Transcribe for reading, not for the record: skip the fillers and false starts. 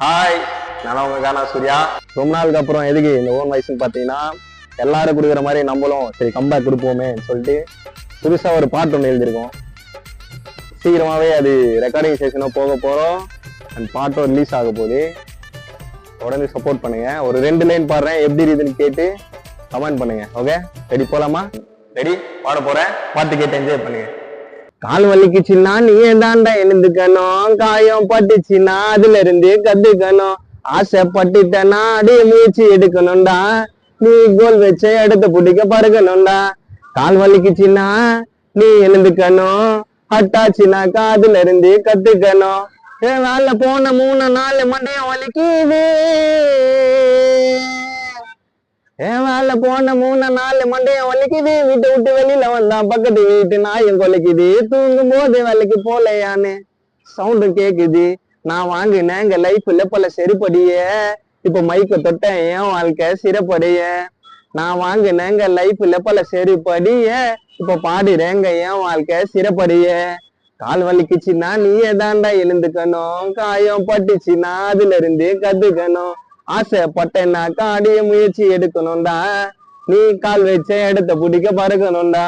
Hi, நான் உங்க கானா சூர்யா. ரொம்ப நாளுக்கு அப்புறம் எதுக்கு இந்த ஓன் வாய்ஸ்ன்னு பார்த்தீங்கன்னா, எல்லாரும் கொடுக்குற மாதிரி நம்மளும் சரி கம்பேக் கொடுப்போமே சொல்லிட்டு புதுசாக ஒரு பாட்டு ஒன்று எழுதியிருக்கோம். சீக்கிரமாகவே அது ரெக்கார்டிங் செஷனும் போக போகிறோம். அண்ட் பாட்டும் ரிலீஸ் ஆக போகுது. உடனே சப்போர்ட் பண்ணுங்க. ஒரு 2 லைன் பாடுறேன், எப்படி இருக்குதுன்னு கேட்டு கமெண்ட் பண்ணுங்க. ஓகே, ரெடி போலாமா? ரெடி, பாட போறேன். பாட்டு கேட்டு என்ஜாய் பண்ணுங்க. கால் வலிக்குச்சுன்னா நீ தாண்டா எழுந்துக்கணும், காயம் பட்டுச்சுன்னா அதுல இருந்து கத்துக்கணும், ஆசைப்பட்டுட்டனா அடிய முயற்சி எடுக்கணும்டா, நீ கோல் வச்ச இடத்த பிடிக்க பறக்கணும்டா. கால் வலிக்குச்சுன்னா நீ எழுந்துக்கணும், ஹட்டாச்சுனாக்கா அதுல இருந்து கத்துக்கணும். வேலை போன 3 நாள் மண்டையும் வலிக்குது, வேலை போன 3 நாள் மண்டையும் வலிக்குது, வீட்டை விட்டு வெளியில வந்தான் பக்கத்து வீட்டு நாயும் கொலைக்குது, தூங்கும் போது வேலைக்கு போலையான்னு சவுண்டு கேக்குது. நான் வாங்கினேங்க லைஃப்ல பல செருப்படிய, இப்ப மைக்க தொட்ட என் வாழ்க்கை சிறப்படைய. நான் வாங்கினேங்க லைஃப்ல பல செருப்படிய, இப்ப பாடுறேங்க என் வாழ்க்கை சிறப்படைய. கால் வலிக்குச்சுன்னா நீயே தாண்டா எழுந்துக்கணும், காயம் பட்டுச்சுன்னா அதுல இருந்து கத்துக்கணும், ஆசைப்பட்டேன்னாக்கா அடிய முயற்சி எடுக்கணும்டா, நீ கால் வச்ச இடத்த பிடிக்க பறக்கணும்டா.